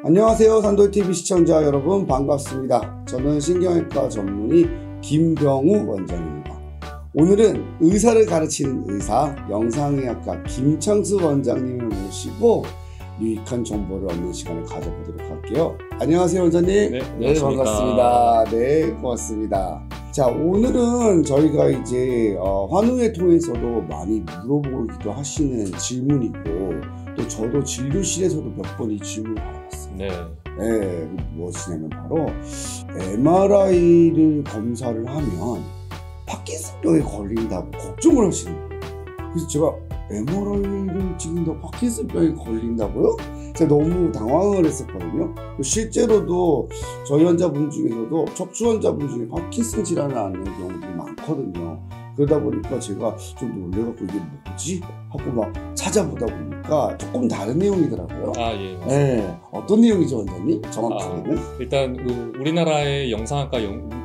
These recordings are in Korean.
안녕하세요. 산돌TV 시청자 여러분 반갑습니다. 저는 신경외과 전문의 김병우 원장입니다. 오늘은 의사를 가르치는 의사 영상의학과 김창수 원장님을 모시고 유익한 정보를 얻는 시간을 가져보도록 할게요. 안녕하세요 원장님. 네, 반갑습니다. 네, 고맙습니다. 자, 오늘은 저희가 이제 환우회 통해서도 많이 물어보기도 하시는 질문이고, 또 저도 진료실에서도 몇 번 이 질문을 받았어요. 네, 무엇이냐면 바로 MRI를 검사를 하면 파킨슨병에 걸린다고 걱정을 하시는 거예요. 그래서 제가 MRI를 찍는다고 파킨슨병에 걸린다고요? 제가 너무 당황을 했었거든요. 실제로도 저희 환자분 중에서도 척추 환자분 중에 파킨슨 질환을 앓는 경우들이 많거든요. 그러다 보니까 제가 좀 놀래갖고 이게 뭐지? 하고 막 찾아보다 보니까 조금 다른 내용이더라고요. 예, 맞습니다. 네, 어떤 내용이죠, 원장님? 정확하게는? 일단 우리나라의 영상학과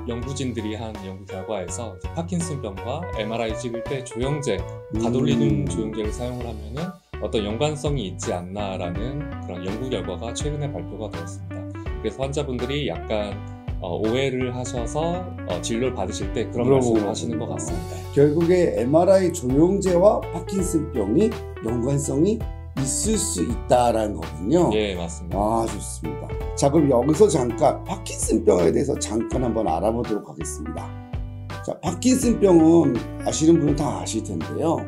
연구진들이 한 연구 결과에서 파킨슨병과 MRI 찍을 때 조영제, 가돌리눔 조영제를 사용을 하면은 어떤 연관성이 있지 않나라는 그런 연구 결과가 최근에 발표가 되었습니다. 그래서 환자분들이 약간 오해를 하셔서 진료를 받으실 때 그런 말씀을 하시는 것 같습니다. 결국에 MRI 조영제와 파킨슨병이 연관성이 있을 수 있다라는 거군요. 예, 맞습니다. 아, 좋습니다. 자, 그럼 여기서 잠깐 파킨슨병에 대해서 잠깐 한번 알아보도록 하겠습니다. 자, 파킨슨병은 아시는 분은 다 아실 텐데요.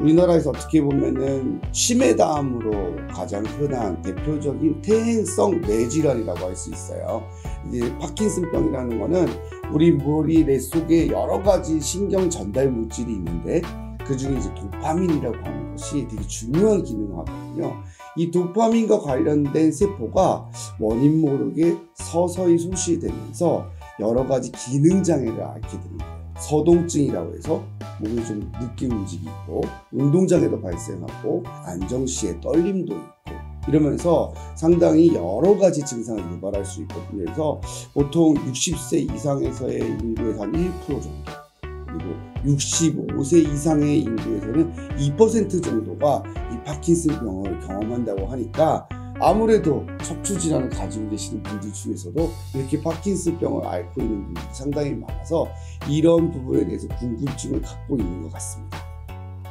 우리나라에서 어떻게 보면은 치매 다음으로 가장 흔한 대표적인 퇴행성 뇌질환이라고 할 수 있어요. 이제 파킨슨병이라는 거는 우리 머리 뇌 속에 여러 가지 신경 전달 물질이 있는데, 그 중에 이제 도파민이라고 하는 것이 되게 중요한 기능을 하거든요. 이 도파민과 관련된 세포가 원인 모르게 서서히 소실되면서 여러 가지 기능 장애를 앓게 됩니다. 서동증이라고 해서 몸이 좀 늦게 움직이고, 운동장애도 발생하고, 안정시에 떨림도 있고, 이러면서 상당히 여러 가지 증상을 유발할 수 있거든요. 그래서 보통 60세 이상에서의 인구에서 한 1% 정도, 그리고 65세 이상의 인구에서는 2% 정도가 이 파킨슨병을 경험한다고 하니까, 아무래도 척추 질환을 가지고 계시는 분들 중에서도 이렇게 파킨슨병을 앓고 있는 분들이 상당히 많아서 이런 부분에 대해서 궁금증을 갖고 있는 것 같습니다.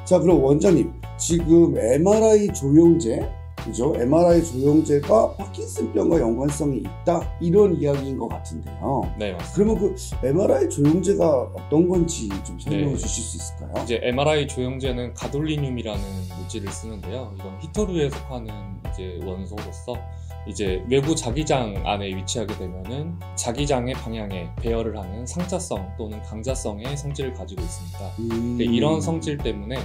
자, 그럼 원장님, 지금 MRI 조영제, 그죠? MRI 조영제가 파킨슨병과 연관성이 있다, 이런 이야기인 것 같은데요. 네, 맞습니다. 그러면 그 MRI 조영제가 어떤 건지 좀 설명해 주실 수 있을까요? 이제 MRI 조영제는 가돌리늄이라는 물질을 쓰는데요. 이건 히토류에 속하는 이제 원소로서 이제 외부 자기장 안에 위치하게 되면은 자기장의 방향에 배열을 하는 상자성 또는 강자성의 성질을 가지고 있습니다. 이런 성질 때문에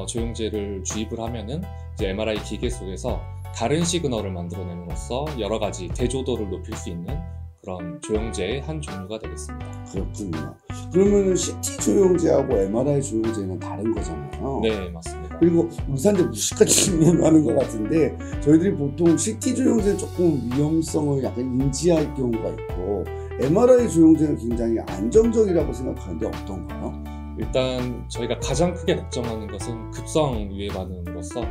조영제를 주입을 하면은 이제 MRI 기계 속에서 다른 시그널을 만들어냄으로써 여러 가지 대조도를 높일 수 있는 그런 조영제의 한 종류가 되겠습니다. 그렇군요. 그러면 CT 조영제하고 MRI 조영제는 다른 거잖아요. 네, 맞습니다. 그리고 의사인데 무식같이 질문하는 것 같은데, 저희들이 보통 CT 조영제는 조금 위험성을 약간 인지할 경우가 있고, MRI 조영제는 굉장히 안정적이라고 생각하는데 어떤가요? 일단 저희가 가장 크게 걱정하는 것은 급성 유해 반응으로서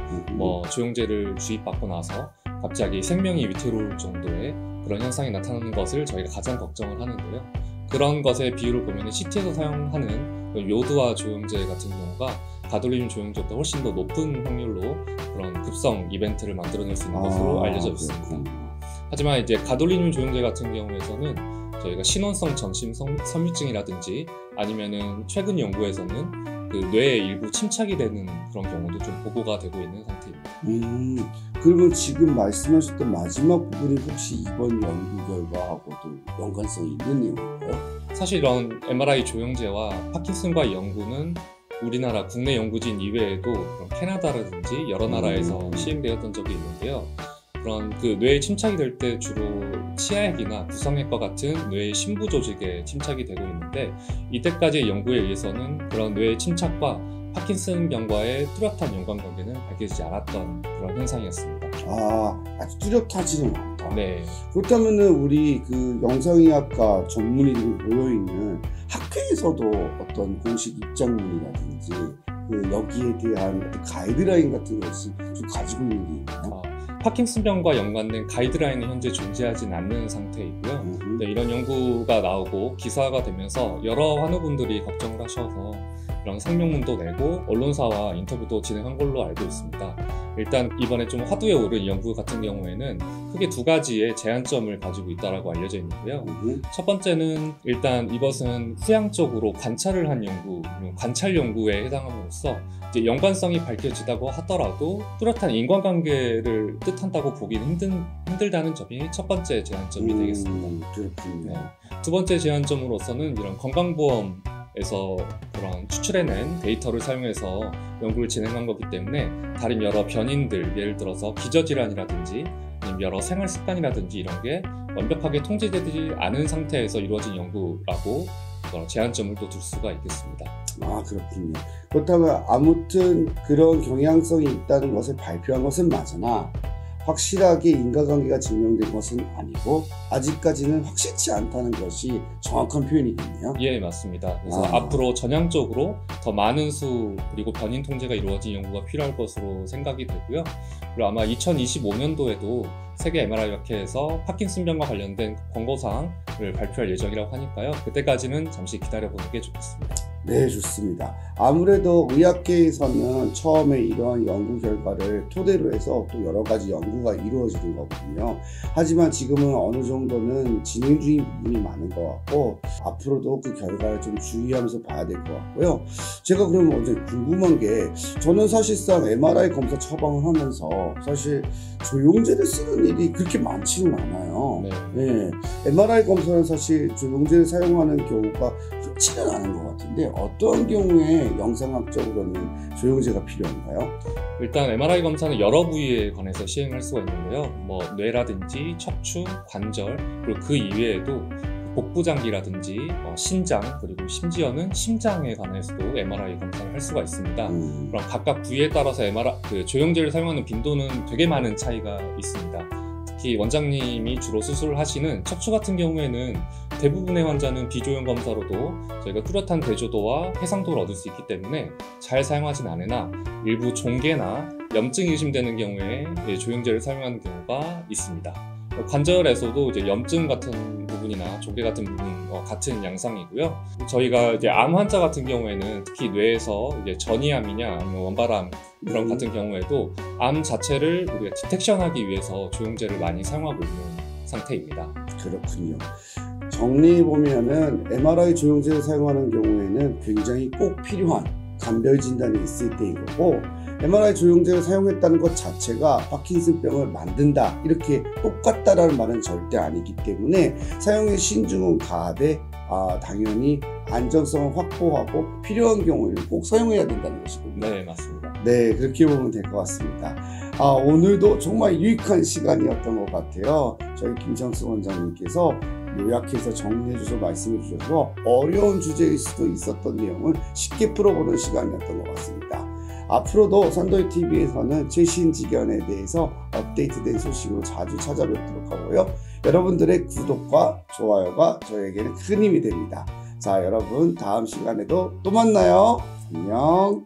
조영제를 주입받고 나서 갑자기 생명이 위태로울 정도의 그런 현상이 나타나는 것을 저희가 가장 걱정을 하는데요. 그런 것의 비율을 보면 CT에서 사용하는 요드와 조영제 같은 경우가 가돌리눔 조영제보다 훨씬 더 높은 확률로 그런 급성 이벤트를 만들어낼 수 있는 것으로 알려져 있습니다. 하지만 이제 가돌리눔 조영제 같은 경우에서는 저희가 신원성 전신 섬유증이라든지 아니면은 최근 연구에서는 그 뇌에 일부 침착이 되는 그런 경우도 좀 보고가 되고 있는 상태입니다. 그러면 지금 말씀하셨던 마지막 부분이 혹시 이번 연구 결과하고도 연관성이 있는 내용인가요? 사실 이런 MRI 조영제와 파킨슨과 연구는 우리나라 국내 연구진 이외에도 그런 캐나다라든지 여러 나라에서 시행되었던 적이 있는데요. 그런 그 뇌에 침착이 될 때 주로 치아액이나 구성액과 같은 뇌의 심부 조직에 침착이 되고 있는데, 이때까지의 연구에 의해서는 그런 뇌의 침착과 파킨슨병과의 뚜렷한 연관관계는 밝혀지지 않았던 그런 현상이었습니다. 아주 뚜렷하지는 않다. 네. 그렇다면은 우리 그 영상의학과 전문의들이 모여있는 학회에서도 어떤 공식 입장문이라든지 그 여기에 대한 가이드라인 같은 것을 좀 가지고 있는 게 있나요? 파킨슨병과 연관된 가이드라인이 현재 존재하진 않는 상태이고요. 네, 이런 연구가 나오고 기사가 되면서 여러 환우분들이 걱정을 하셔서 이런 성명문도 내고 언론사와 인터뷰도 진행한 걸로 알고 있습니다. 일단 이번에 좀 화두에 오른 이 연구 같은 경우에는 크게 두 가지의 제한점을 가지고 있다고 알려져 있는데요. 첫 번째는 일단 이것은 후향적으로 관찰을 한 연구, 관찰 연구에 해당함으로써 이제 연관성이 밝혀지다고 하더라도 뚜렷한 인과관계를 뜻한다고 보기는 힘들다는 점이 첫 번째 제한점이 되겠습니다. 그렇군요. 네. 두 번째 제한점으로서는 이런 건강보험에서 그런 추출해낸 데이터를 사용해서 연구를 진행한 거기 때문에 다른 여러 변인들, 예를 들어서 기저질환이라든지 아니면 여러 생활습관이라든지 이런 게 완벽하게 통제되지 않은 상태에서 이루어진 연구라고 제한점을 또 둘 수가 있겠습니다. 아, 그렇군요. 그렇다면 아무튼 그런 경향성이 있다는 것을 발표한 것은 맞으나 확실하게 인과관계가 증명된 것은 아니고 아직까지는 확실치 않다는 것이 정확한 표현이겠네요. 예, 맞습니다. 그래서 앞으로 전향적으로 더 많은 수 그리고 변인 통제가 이루어진 연구가 필요할 것으로 생각이 되고요. 그리고 아마 2025년도에도 세계 MRI 학회에서 파킨슨병과 관련된 권고사항을 발표할 예정이라고 하니까요. 그때까지는 잠시 기다려보는 게 좋겠습니다. 네, 좋습니다. 아무래도 의학계에서는 처음에 이러한 연구 결과를 토대로 해서 또 여러 가지 연구가 이루어지는 거거든요. 하지만 지금은 어느 정도는 진행 중인 부분이 많은 것 같고 앞으로도 그 결과를 좀 주의하면서 봐야 될 것 같고요. 제가 그러면 어제 궁금한 게 저는 사실상 MRI 검사 처방을 하면서 사실 조영제를 쓰는 일이 그렇게 많지는 않아요. 네. MRI 검사는 사실 조영제를 사용하는 경우가 흔치는 않은 것 같은데 어떠한 경우에 영상학적으로는 조영제가 필요한가요? 일단 MRI 검사는 여러 부위에 관해서 시행할 수가 있는데요. 뭐 뇌라든지 척추, 관절, 그리고 그 이외에도 복부장기라든지 신장, 그리고 심지어는 심장에 관해서도 MRI 검사를 할 수가 있습니다. 그럼 각각 부위에 따라서 조영제를 사용하는 빈도는 되게 많은 차이가 있습니다. 특히 원장님이 주로 수술을 하시는 척추 같은 경우에는 대부분의 환자는 비조영 검사로도 저희가 뚜렷한 대조도와 해상도를 얻을 수 있기 때문에 잘 사용하진 않으나 일부 종괴나 염증이 의심되는 경우에 조영제를 사용하는 경우가 있습니다. 관절에서도 이제 염증 같은 부분이나 종괴 같은 부분 같은 양상이고요. 저희가 이제 암 환자 같은 경우에는 특히 뇌에서 이제 전이암이냐 아니면 원발암 그런 같은 경우에도 암 자체를 우리가 디텍션하기 위해서 조영제를 많이 사용하고 있는 상태입니다. 그렇군요. 정리해보면은 MRI 조영제를 사용하는 경우에는 굉장히 꼭 필요한 감별 진단이 있을 때인 거고 MRI 조영제를 사용했다는 것 자체가 파킨슨병을 만든다 이렇게 똑같다라는 말은 절대 아니기 때문에 사용의 신중은 가하되 당연히 안전성을 확보하고 필요한 경우에는 꼭 사용해야 된다는 것이군요. 네, 맞습니다. 네, 그렇게 보면 될 것 같습니다. 오늘도 정말 유익한 시간이었던 것 같아요. 저희 김정수 원장님께서 요약해서 정리해주셔서 말씀해주셔서 어려운 주제일 수도 있었던 내용을 쉽게 풀어보는 시간이었던 것 같습니다. 앞으로도 산더위TV에서는 최신 지견에 대해서 업데이트된 소식으로 자주 찾아뵙도록 하고요. 여러분들의 구독과 좋아요가 저에게는 큰 힘이 됩니다. 자, 여러분 다음 시간에도 또 만나요. 안녕.